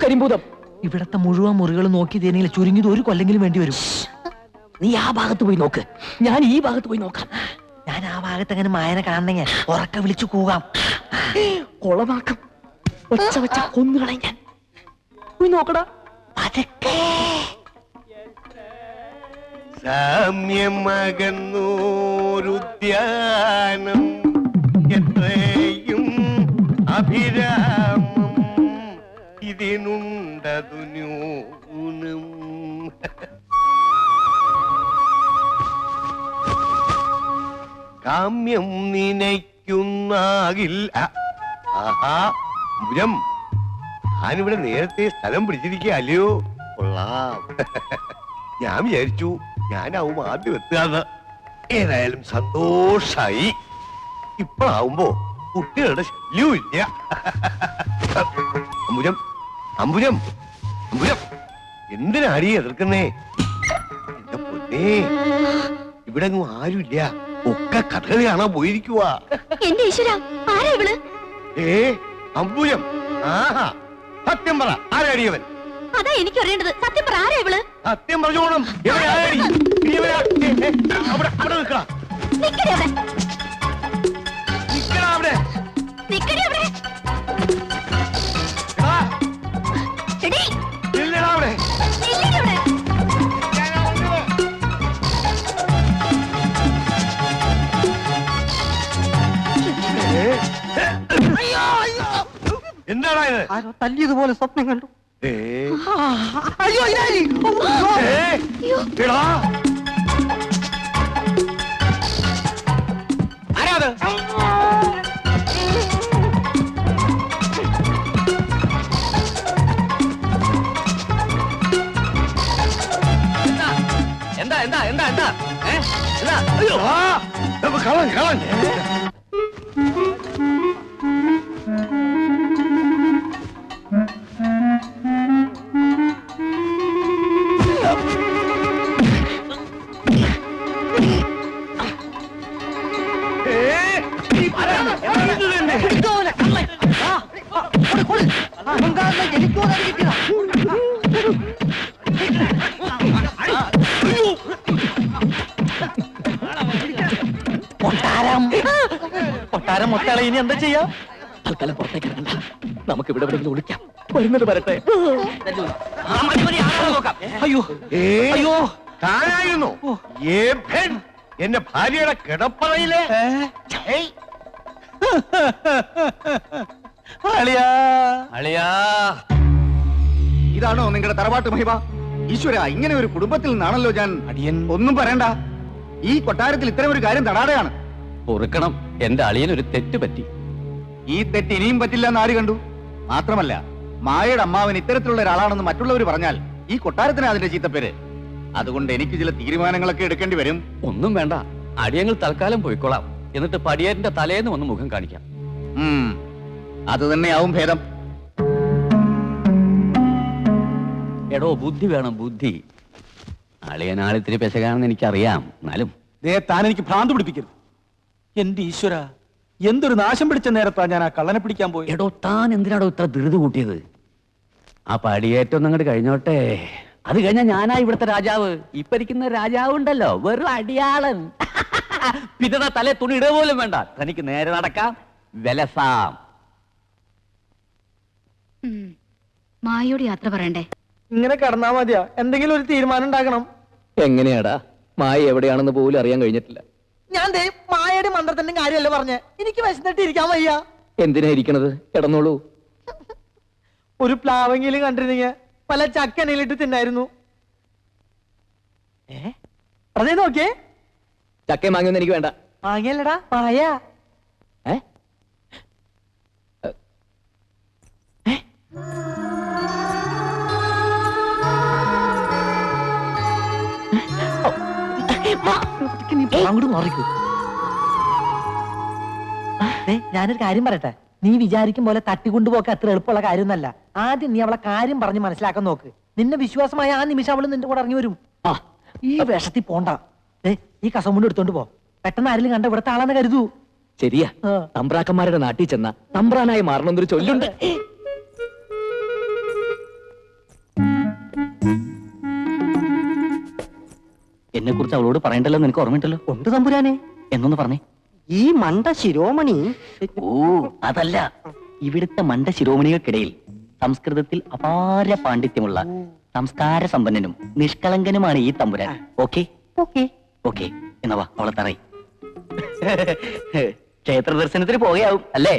കരിമ്പൂതം ഇവിടത്തെ മുഴുവൻ മുറികൾ നോക്കി തേനെങ്കിൽ ചുരുങ്ങിയത് ഒരു കൊല്ലെങ്കിലും വേണ്ടി വരും. നീ ആ ഭാഗത്ത് പോയി നോക്ക്, ഞാൻ ഈ ഭാഗത്ത് പോയി നോക്കാം. ഞാൻ ആ ഭാഗത്ത് അങ്ങനെ മായനെ കാണണമെങ്കിൽ ഉറക്കെ വിളിച്ചു കൂകാം. കൊളമാക്കം ഒച്ച വെച്ച കൊന്നുകളയും ഞാൻ. പോയി നോക്കടാ. അതൊക്കെ സാമ്യമകന്നൂരുദ്യാനം എത്രയും അഭിരാമം ഇതിനുണ്ടതു ന്യൂനം. കാമ്യം നിനയ്ക്കുന്നാകിൽ ആഹാ മുരം, ഞാനിവിടെ നേരത്തെ സ്ഥലം പിടിച്ചിരിക്കുക അല്ലയോ? കൊള്ളാം. ഞാൻ വിചാരിച്ചു ഞാനാവും ആദ്യം എത്തുകയെന്ന്. ഏതായാലും സന്തോഷായി. ഇപ്പഴാവുമ്പോ കുട്ടികളുടെ ശല്യവും ഇല്ല. അമ്പുരം അമ്പുരം അമ്പുരം, എന്തിനാടി എതിർക്കുന്നേ? എന്റെ പൊന്നേ, ഇവിടെ ഒന്നും ആരുമില്ല, ഒക്കെ കഥകളി കാണാൻ പോയിരിക്കുക. അമ്പുരം, ആഹാ സത്യം പറ, ആരാടിയവൻ? അതാ എനിക്ക് അറിയേണ്ടത്. സത്യം പറ, ആരാ ഇവള്? സത്യം പറഞ്ഞോണം. എന്താണോ ഇത്? തല്ലിയതുപോലെ സ്വപ്നം കണ്ടു. എന്താ എന്താ എന്താ എന്താ എന്താ? അയ്യോ കളൻ കളൻ. കൊട്ടാരം മൊത്തളെ ഇനി എന്താ ചെയ്യാ? തൽക്കാലം പുറത്തേക്ക് ഇറങ്ങണ്ട, നമുക്ക് ഇവിടെ എവിടെയെങ്കിലും വിളിക്കാം. വരുന്നത് വരട്ടെ. അയ്യോ അയ്യോ, താനായിരുന്നു എന്റെ ഭാര്യയുടെ കിടപ്പറയിലെ. ഇതാണോ നിങ്ങളുടെ തറവാട്ട് മഹിമ? ഈശ്വര, ഇങ്ങനെ ഒരു കുടുംബത്തിൽ നിന്നാണല്ലോ ഞാൻ. അടിയൻ ഒന്നും പറയണ്ട, ഈ കൊട്ടാരത്തിൽ ഇത്തരം ഒരു കാര്യം തടാടെയാണ്. പൊറുക്കണം, എന്റെ അളിയൻ ഒരു തെറ്റ് പറ്റി. ഈ തെറ്റ് ഇനിയും പറ്റില്ല എന്ന് ആര് കണ്ടു? മാത്രമല്ല, മായയുടെ അമ്മാവൻ ഇത്തരത്തിലുള്ള ഒരാളാണെന്ന് മറ്റുള്ളവർ പറഞ്ഞാൽ ഈ കൊട്ടാരത്തിന് അതിന്റെ ചീത്തപ്പേര്. അതുകൊണ്ട് എനിക്ക് ചില തീരുമാനങ്ങളൊക്കെ എടുക്കേണ്ടി വരും. ഒന്നും വേണ്ട, അടിയങ്ങൾ തൽക്കാലം പോയിക്കോളാം. എന്നിട്ട് പടിയേറിന്റെ തലേന്ന് വന്ന് മുഖം കാണിക്കാം. അത് തന്നെയാവും ഭേദം. എടോ, ബുദ്ധി വേണം, ബുദ്ധി. അളിയനാളിത്തിരി പെശകാണെന്ന് എനിക്കറിയാം, എന്നാലും താൻ എനിക്ക് ഭ്രാന്ത് പിടിപ്പിക്കരുത്. എന്റെ ഈശ്വര, എന്തൊരു നാശം പിടിച്ച നേരത്താ ഞാൻ ആ കള്ളനെ പിടിക്കാൻ പോയി. എടോ, താൻ എന്തിനാടോ ഇത്ര ധൃതി കൂട്ടിയത്? ആ പടിയേറ്റൊന്നും അങ്ങോട്ട് കഴിഞ്ഞോട്ടെ, അത് കഴിഞ്ഞാൽ ഞാനാ ഇവിടുത്തെ രാജാവ്. ഇരിക്കുന്ന രാജാവ് ഉണ്ടല്ലോ, വെറും അടിയാളൻ. പിന്നെ തലേ തുണി ഇടുക പോലും വേണ്ട, തനിക്ക് നേരെ നടക്കാം, വിലസാം. മായോട് യാത്ര പറയണ്ടേ? ഇങ്ങനെ കടന്നാ മതിയാ? എന്തെങ്കിലും ഒരു തീരുമാനം ഉണ്ടാക്കണം. എങ്ങനെയാടാ? മായ എവിടെയാണെന്ന് പോലും അറിയാൻ കഴിഞ്ഞിട്ടില്ല. ഞാൻ മായയുടെ മന്ത്രത്തിന്റെ കാര്യമല്ല പറഞ്ഞേ, എനിക്ക് വിശന്നിട്ട് ഇരിക്കാൻ വയ്യ. എന്തിനാ ഇരിക്കണത്? കിടന്നോളൂ. ഒരു പ്ലാവെങ്കിലും കണ്ടിരുന്നെങ്കിൽ പല ചക്കനയിലിട്ട് തിന്നായിരുന്നു. അതേ നോക്കിയേ, ചക്കയും മാങ്ങയൊന്നും എനിക്ക് വേണ്ട. മാങ്ങയല്ലടാ, മായ. അങ്ങോട്ട് മാറിക്കൂ. ഞാനൊരു കാര്യം പറയട്ടെ, നീ വിചാരിക്കും പോലെ തട്ടിക്കൊണ്ടുപോക്ക് അത്ര എളുപ്പമുള്ള കാര്യമൊന്നല്ല. ആദ്യം നീ അവളെ കാര്യം പറഞ്ഞ് മനസ്സിലാക്കാൻ നോക്ക്. നിന്നെ വിശ്വാസമായ ആ നിമിഷം അവള് നിന്റെ കൂടെ ഇറങ്ങി വരും. ഈ വേഷത്തിൽ പോണ്ട. ഈ കസമുണ്ട് എടുത്തോണ്ട് പോ. പെട്ടെന്ന് ആരെങ്കിലും കണ്ട ഇവിടുത്തെ ആളാന്ന് കരുതൂ. ശരിയാ, തമ്പ്രാക്കന്മാരുടെ നാട്ടിൽ ചെന്ന തമ്പ്രാനായി മാറണമെന്നൊരു ചൊല്ലുണ്ട്. എന്നെ കുറിച്ച് അവളോട് പറയണ്ടല്ലോ, നിനക്ക് ഓർമ്മയുണ്ടല്ലോ? ഉണ്ട് തമ്പുരാനെ. എന്നൊന്ന് പറഞ്ഞേ. ഈ മണ്ട ശിരോമണി. ഓ അതല്ല, ഇവിടുത്തെ മണ്ട ശിരോമണികൾക്കിടയിൽ സംസ്കൃതത്തിൽ അപാര പാണ്ഡിത്യമുള്ള സംസ്കാര സമ്പന്നനും നിഷ്കളങ്കനുമാണ് ഈ തമ്പുരാൻ. ഓക്കെ ഓക്കെ എന്നാ വാ, അവളെ തറയി. ക്ഷേത്ര ദർശനത്തിന് പോവുകയാവും അല്ലേ?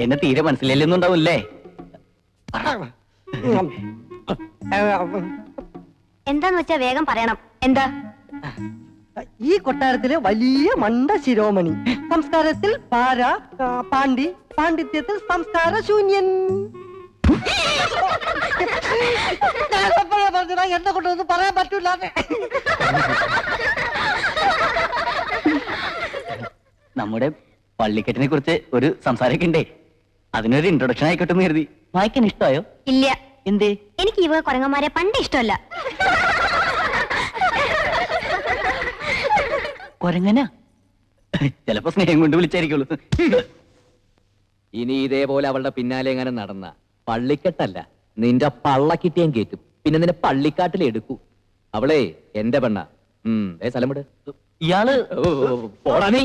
എന്നെ തീരെ മനസ്സിലല്ലെന്നുണ്ടാവൂല്ലേ? എന്താന്ന് വെച്ചാ വേഗം പറയണം. എന്താ? ഈ കൊട്ടാരത്തിലെ വലിയ മണ്ട ശിരോമണി. സംസ്കാരത്തിൽ പാര, പാണ്ഡിത്യത്തിൽ സംസ്കാര ശൂന്യൻ. എന്നെ കൊണ്ടൊന്നും പറയാൻ പറ്റൂല. നമ്മുടെ പള്ളിക്കെട്ടിനെ കുറിച്ച് ഒരു സംസാരമൊക്കെ ഉണ്ടേ, അതിനൊരു ഇൻട്രൊഡക്ഷൻ ആയിക്കോട്ടെ എന്ന് കരുതി. വായിക്കാൻ ഇഷ്ടമായോ? ഇല്ല. എന്തേ? എനിക്ക് ഇവ കുരങ്ങന്മാരെ പണ്ട് ഇഷ്ടമല്ല. കൊരങ്ങനാ? ചിലപ്പോ സ്നേഹം കൊണ്ട് വിളിച്ചായിരിക്കുള്ളൂ. ഇനി ഇതേപോലെ അവളുടെ പിന്നാലെ എങ്ങനെ നടന്ന പള്ളിക്കെട്ടല്ല, നിന്റെ പള്ളക്കിട്ടിയാൻ കേറ്റും. പിന്നെ നിന്നെ പള്ളിക്കാട്ടിൽ എടുക്കൂ. അവളെ എന്റെ പെണ്ണ. സ്ഥലം വിട്. ഇയാള് പോടാ നീ.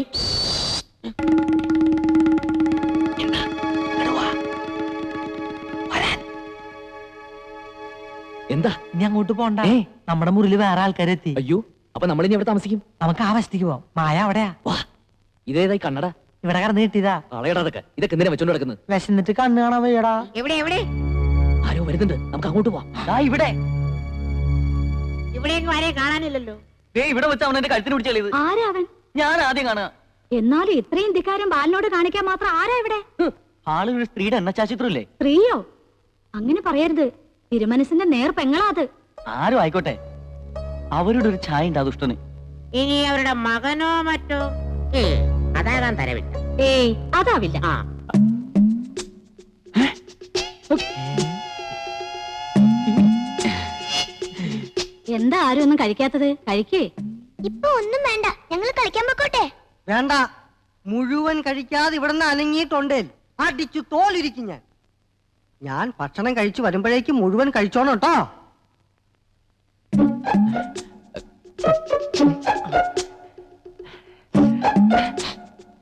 എന്താ? ഇനി അങ്ങോട്ട് പോണ്ട. നമ്മുടെ മുറിയിൽ വേറെ ആൾക്കാരെത്തി. അയ്യോ, അപ്പൊ നമ്മളിനി എവിടെ താമസിക്കും? നമുക്ക് ആ വശത്തേക്ക് പോവാം. മായ അവിടെയാ. ഇതേതായി കണ്ണട? ഇവിടെ കടന്ന് കിട്ടിയതാ. കളയടാതൊക്കെ. ഇതൊക്കെ എന്തിനാ വെച്ചോണ്ട് കിടക്കുന്നത്? വിശന്നിട്ട് കണ്ണ് കാണാൻ വയ്യടാ. എവിടെ ആരോ വരുന്നുണ്ട്, നമുക്ക് അങ്ങോട്ട് പോവാം. ഇവിടെ ഇവിടേക്ക് ആരെയും കാണാനില്ലല്ലോ. ഇവിടെ വെച്ച് അവൻ എന്റെ കഴുത്തിന് പിടിച്ചത്. ആരാ അവൻ? ഞാൻ ആദ്യം കാണുക. എന്നാലും ഇത്രയും ധിക്കാരം ബാലിനോട് കാണിക്കാൻ മാത്രം ആരാ ഇവിടെ? ആള് ഒരു സ്ത്രീയുടെ എണ്ണച്ചാച്ചിത്രല്ലേ? സ്ത്രീയോ? അങ്ങനെ പറയരുത്. തിരുമനസിന്റെ നേർ പെങ്ങളാ അത്. ആരും ആയിക്കോട്ടെ, അവരുടെ ഒരു ഛായ ഉണ്ട് ആ ദുഷ്ടന്. ഇനി അവരുടെ മകനോ മറ്റോ അതാകാൻ തരവില്ല. ഏയ് അതാവില്ല. എന്താ ആരും ഒന്നും കഴിക്കാത്തത്? കഴിക്കേ. ഇപ്പൊ ഒന്നും വേണ്ട, ഞങ്ങൾ കളിക്കാൻ പൊക്കോട്ടെ. വേണ്ട, മുഴുവൻ കഴിക്കാതെ ഇവിടുന്ന് അനങ്ങിയിട്ടുണ്ടേ അടിച്ചു തോലിരിക്കും ഞാൻ. ഞാൻ ഭക്ഷണം കഴിച്ചു വരുമ്പോഴേക്കും മുഴുവൻ കഴിച്ചോണം കേട്ടോ.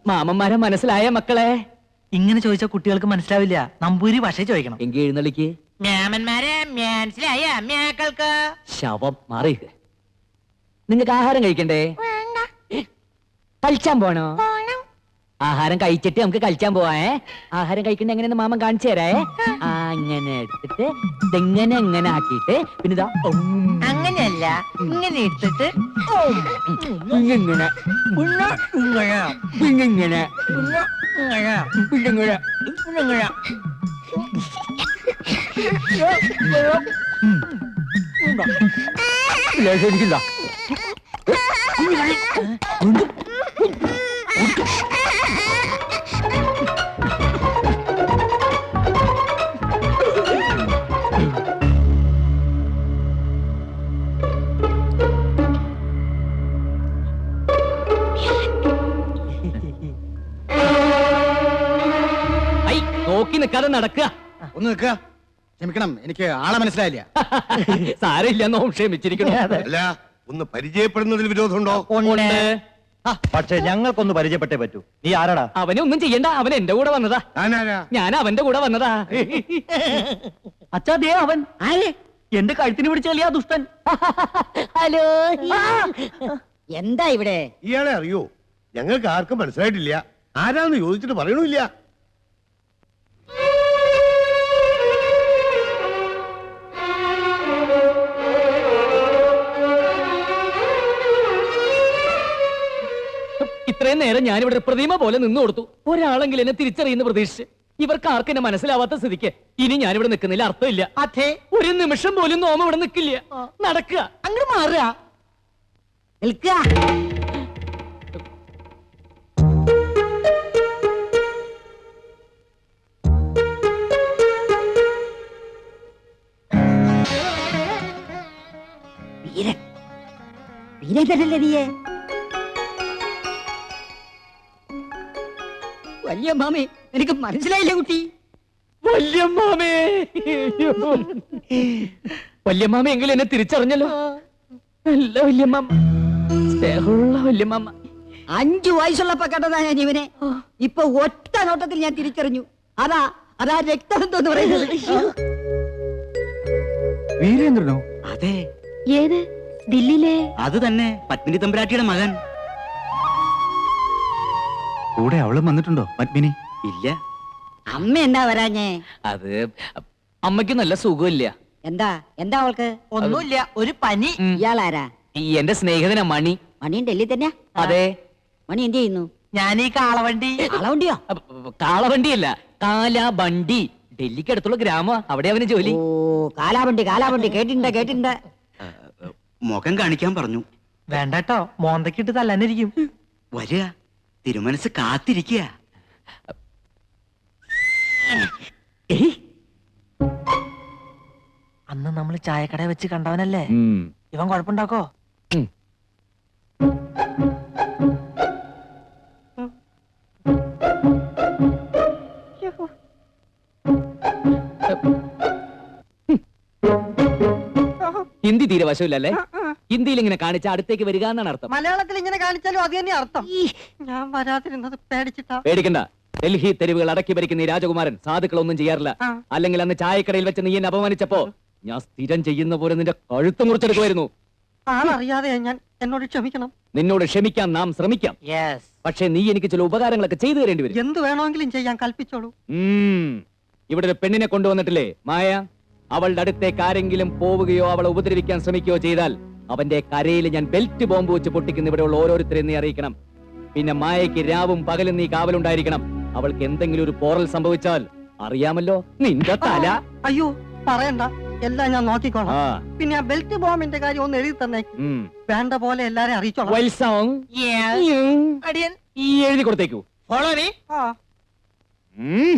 മാമന്മാരെ മനസ്സിലായ മക്കളെ? ഇങ്ങനെ ചോദിച്ചാൽ കുട്ടികൾക്ക് മനസ്സിലാവില്ല. നമ്പൂരി ഭാഷ ചോദിക്കണം. എങ്കിൽ എഴുന്നള്ളിക്ക്. മ്യാമന്മാരെ മനസ്സിലായ മ്യാക്കൾക്ക് ശവം മാറി. നിങ്ങൾക്ക് ആഹാരം കഴിക്കണ്ടേ? കളിച്ചാൻ പോണോ? ആഹാരം കഴിച്ചിട്ട് നമുക്ക് കളിച്ചാൻ പോവാ. ആഹാരം കഴിക്കണ്ട എങ്ങനെയെന്ന് മാമൻ കാണിച്ചു തരേ. അങ്ങനെ എടുത്തിട്ട് ഇതെങ്ങനെ എങ്ങനെ ആക്കിയിട്ട് പിന്നെ ഇതാ അങ്ങനെയല്ല, ഇങ്ങനെ എടുത്തിട്ട് ഇങ്ങനെ ഇങ്ങനെ ശരിക്കില്ല. നോക്കി നിൽക്കാതെ നടക്കുക. ഒന്ന് നിൽക്കുക. ക്ഷമിക്കണം, എനിക്ക് ആളെ മനസ്സിലായില്ല. സാരമില്ലെന്നോ ക്ഷമിച്ചിരിക്കണോ? അല്ല, ഒന്ന് പരിചയപ്പെടുന്നതിൽ വിരോധമുണ്ടോ? പക്ഷെ ഞങ്ങൾക്കൊന്ന് പരിചയപ്പെട്ടേ പറ്റൂ. നീ ആരാടാ? അവനെ ഒന്നും ചെയ്യണ്ട, അവൻ എന്റെ കൂടെ വന്നതാ. ഞാനാരാ? ഞാൻ അവന്റെ കൂടെ വന്നതാ. അച്ഛാ, ദേ അവൻ. എന്റെ കഴുത്തിന് പിടിച്ചല്ലേ ആ ദുഷ്ടൻ. ഹലോ. എന്താ ഇവിടെ? ഇയാളെ അറിയോ? ഞങ്ങൾക്ക് ആർക്കും മനസ്സിലായിട്ടില്ല. ആരാന്ന് ചോദിച്ചിട്ട് പറയണില്ല. ഇത്രയും നേരം ഞാനിവിടെ ഒരു പ്രതിമ പോലെ നിന്നു കൊടുത്തു. ഒരാളെങ്കിലും എന്നെ തിരിച്ചറിയുന്ന പ്രതീക്ഷിച്ച്. ഇവർക്ക് ആർക്കും എന്നെ മനസ്സിലാവാത്ത സ്ഥിതിക്ക് ഇനി ഞാനിവിടെ നിൽക്കുന്നില്ല, അർത്ഥമില്ല. അതെ, ഒരു നിമിഷം പോലും നോമ ഇവിടെ നിൽക്കില്ല. നടക്കുക, അങ്ങോട്ട് മാറുക. നിൽക്കുക. വീരൻ, വീരൻ തന്നല്ലേ നീയെ? വലിയ മാമി എനിക്ക് മനസ്സിലായില്ല കുട്ടി. വല്യമ്മാമേ വല്യമ്മാമ എങ്കിലും എന്നെ തിരിച്ചറിഞ്ഞല്ലോ. നല്ല വല്യമ്മാമ, സ്നേഹമുള്ള വല്യമ്മാമ. 5 വയസ്സുള്ളപ്പോ കണ്ടതാ ഞാൻ ഇവനെ. ഇപ്പൊ ഒറ്റ നോട്ടത്തിൽ ഞാൻ തിരിച്ചറിഞ്ഞു. അതാ രക്തബന്ധം എന്ന് പറയുന്നത്. വീരേന്ദ്രനോ? അതെ, ഏത് ദില്ലിയിലെ? അത് തന്നെ, പത്മിനി തമ്പുരാട്ടിയുടെ മകൻ. കൂടെ അവളും വന്നിട്ടുണ്ടോ പത്മിനി? ഇല്ല, അമ്മ എന്നാ വരാഞ്ഞേ? അത് അമ്മയ്ക്ക് നല്ല സുഖമില്ല. എന്താ അവൾക്ക്? ഒന്നുമില്ല, ഒരു പനി. ഇയാളാരാ? ഈ എന്റെ സ്നേഹിതനാ മണി. മണിയും ഡൽഹി തന്നെയാ? അതെ, മണി എന്ത് ചെയ്യുന്നു? ഞാൻ ഈ കാളവണ്ടി. ആളവണ്ടിയോ? കാളവണ്ടിയല്ല, കാലാബണ്ടി. ഡൽഹിക്ക് അടുത്തുള്ള ഗ്രാമ, അവിടെ അവന് ജോലി. ഓ, കാലാവണ്ടി കേട്ടിട്ടുണ്ട്. മുഖം കാണിക്കാൻ പറഞ്ഞു. വേണ്ടട്ടോ, മോന്തക്കിട്ട് തല്ലാനിരിക്കും. വരിക, തിരുമനസ് കാത്തിരിക്കുക. അന്ന് നമ്മൾ ചായക്കട വെച്ച് കണ്ടവനല്ലേ ഇവൻ? കുഴപ്പമുണ്ടാക്കോ? ഹിന്ദി തീരെ വശമില്ലല്ലേ? ഹിന്ദിയിൽ ഇങ്ങനെ കാണിച്ച അടുത്തേക്ക് വരിക എന്നാണ് അർത്ഥം. മലയാളത്തിൽ ഇങ്ങനെ കാണിച്ചാലും അത് തന്നെ അർത്ഥം. ഞാൻ വരാതിരുന്നത് പേടിച്ചിട്ടാ. പേടിക്കണ്ട, ഡൽഹി തെരുവുകൾ അടക്കി ഭരിക്കുന്ന ഈ രാജകുമാരൻ സാധുക്കളൊന്നും ചെയ്യാറില്ല. അല്ലെങ്കിൽ അന്ന് ചായക്കടയിൽ വെച്ച് നീ എന്നെ അപമാനിച്ചപ്പോ ഞാൻ സ്ഥിരം ചെയ്യുന്ന പോലെ നിന്റെ കഴുത്ത് മുറിച്ചെടുക്കുമായിരുന്നു. ആളറിയാതെ ഞാൻ, എന്നോട് ക്ഷമിക്കണം. നിന്നോട് ക്ഷമിക്കാൻ നാം ശ്രമിക്കാം. പക്ഷെ നീ എനിക്ക് ചില ഉപകാരങ്ങളൊക്കെ ചെയ്തു തരേണ്ടി വരും. എന്ത് വേണമെങ്കിലും ചെയ്യാൻ കൽപ്പിച്ചോളൂ. ഇവിടെ ഒരു പെണ്ണിനെ കൊണ്ടുവന്നിട്ടില്ലേ മായ? അവളുടെ അടുത്തേക്ക് ആരെങ്കിലും പോവുകയോ അവളെ ഉപദ്രവിക്കാൻ ശ്രമിക്കുകയോ ചെയ്താൽ അവന്റെ കരയിൽ ഞാൻ ബെൽറ്റ് ബോംബ് വെച്ച് പൊട്ടിക്കുന്ന ഇവിടെയുള്ള ഓരോരുത്തരെയും നീ അറിയിക്കണം. പിന്നെ മായയ്ക്ക് രാവും പകലും നീ കാവലുണ്ടായിരിക്കണം. അവൾക്ക് എന്തെങ്കിലും ഒരു പോറൽ സംഭവിച്ചാൽ അറിയാമല്ലോ, നിന്റെ തല. അയ്യോ പറയണ്ട, എല്ലാം ഞാൻ നോക്കിക്കോളാം. ആ, പിന്നെ ആ ബെൽറ്റ് ബോംബിന്റെ കാര്യം ഒന്ന് എഴുതി തന്നെ. ഉം. വേണ്ട പോലെ എല്ലാരെയും അറിയിച്ചോളാം. Well song. അടിയൻ ഈ എഴുതി കൊടുത്തേക്കൂ. ആ ഉം.